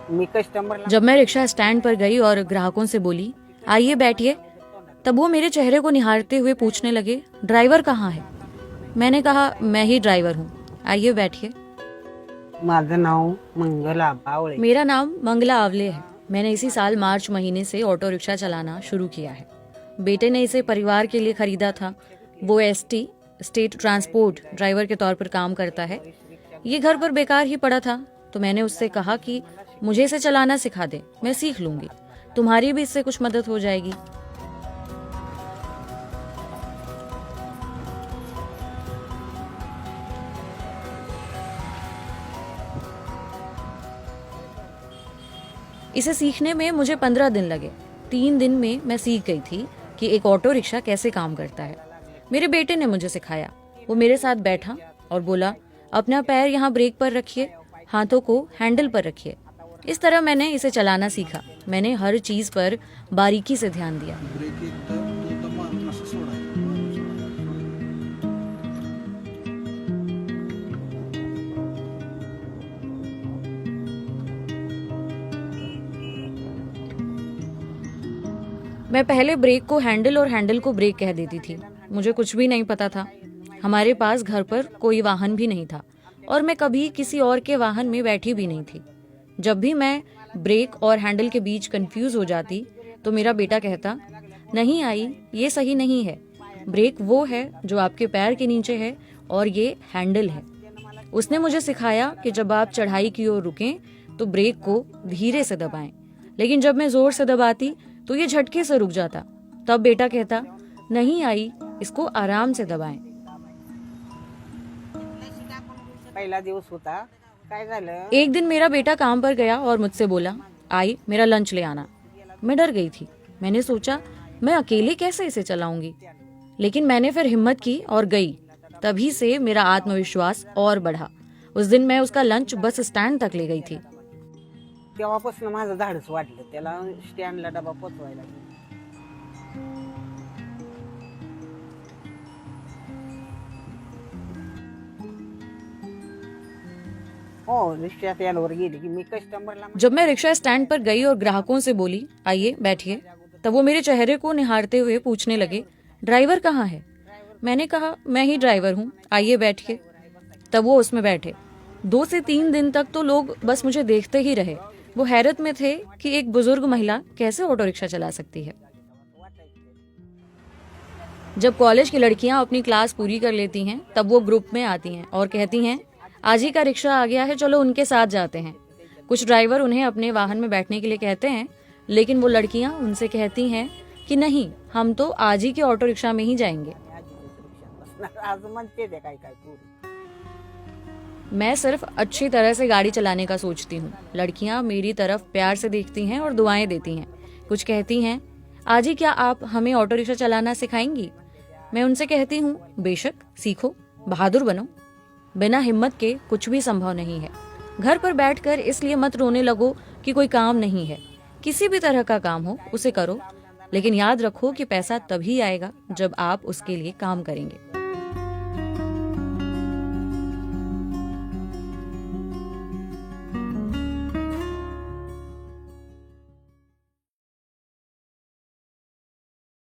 मी customer जब मैं rickshaw stand पर गई और ग्राहकों से बोली आइए बैठिए, तब वो मेरे चेहरे को निहारते हुए पूछने लगे ड्राइवर कहाँ है। मैंने कहा मैं ही ड्राइवर हूँ, आइए बैठिए। माझं नाव मंगला बावळे। मेरा नाम मंगला आवले है। मैंने इसी साल मार्च महीने से ऑटो रिक्शा चलाना शुरू किया है। बेटे ने इसे परिवार के लिए खरीदा था। वो एसटी स्टेट ट्रांसपोर्ट ड्राइवर के तौर पर काम करता है। ये घर पर बेकार ही पड़ा था, तो मैंने उससे कहा कि मुझे इसे चलाना सिखा दे, मैं सीख लूंगी, तुम्हारी भी इससे कुछ मदद हो जाएगी। इसे सीखने में मुझे 15 दिन लगे। 3 दिन में मैं सीख गई थी कि एक ऑटो रिक्शा कैसे काम करता है। मेरे बेटे ने मुझे सिखाया। वो मेरे साथ बैठा और बोला अपना पैर यहाँ ब्रेक पर रखिए, हाथों को हैंडल पर रखिए। इस तरह मैंने इसे चलाना सीखा। मैंने हर चीज पर बारीकी से ध्यान दिया। मैं पहले ब्रेक को हैंडल और हैंडल को ब्रेक कह देती थी। मुझे कुछ भी नहीं पता था। हमारे पास घर पर कोई वाहन भी नहीं था और मैं कभी किसी और के वाहन में बैठी भी नहीं थी। जब भी मैं ब्रेक और हैंडल के बीच कंफ्यूज हो जाती तो मेरा बेटा कहता नहीं आई, ये सही नहीं है। ब्रेक वो है जो आपके पैर के नीचे है और ये हैंडल है। उसने मुझे सिखाया कि जब आप चढ़ाई की ओर रुकें तो ब्रेक को धीरे से दबाएं, लेकिन जब मैं जोर से दबाती तो ये झटके से रुक जाता। तब बेटा कहता नहीं आई, इसको आराम से दबाएं। पहिला दिवस होता, काय झालं? एक दिन मेरा बेटा काम पर गया और मुझसे बोला आई मेरा लंच ले आना। मैं डर गई थी। मैंने सोचा मैं अकेले कैसे इसे चलाऊंगी, लेकिन मैंने फिर हिम्मत की और गई। तभी से मेरा आत्मविश्वास और बढ़ा। उस दिन मैं उसका लंच बस स्टैंड तक ले गई थी। तेव्हापासून माझं धाडस वाढलं, त्याला स्टँडला डबा पोचवायला. हो रिक्षा स्टँडवर गेली की मी कस्टमरला जब मैं रिक्शा स्टैंड पर गई और ग्राहकों से बोली आइए बैठिए, तब वो मेरे चेहरे को निहारते हुए पूछने लगे ड्राइवर कहाँ है। मैंने कहा मैं ही ड्राइवर हूँ, आइए बैठिए। तब वो उसमें बैठे। 2 से 3 दिन तक तो लोग बस मुझे देखते ही रहे। वो हैरत में थे कि एक बुजुर्ग महिला कैसे ऑटो रिक्शा चला सकती है। जब कॉलेज की लड़कियां अपनी क्लास पूरी कर लेती हैं तब वो ग्रुप में आती हैं और कहती हैं आज ही का रिक्शा आ गया है, चलो उनके साथ जाते हैं। कुछ ड्राइवर उन्हें अपने वाहन में बैठने के लिए कहते हैं, लेकिन वो लड़कियां उनसे कहती हैं कि नहीं, हम तो आज ही के ऑटो रिक्शा में ही जाएंगे। आज म्हणते ते काय काय पूरी. मैं सिर्फ अच्छी तरह से गाड़ी चलाने का सोचती हूँ। लड़कियां मेरी तरफ प्यार से देखती हैं और दुआएं देती हैं। कुछ कहती हैं आज ही क्या आप हमें ऑटो रिक्शा चलाना सिखाएंगी। मैं उनसे कहती हूँ बेशक, सीखो, बहादुर बनो। बिना हिम्मत के कुछ भी संभव नहीं है। घर पर बैठकर इसलिए मत रोने लगो कि कोई काम नहीं है। किसी भी तरह का काम हो उसे करो, लेकिन याद रखो कि पैसा तभी आएगा जब आप उसके लिए काम करेंगे।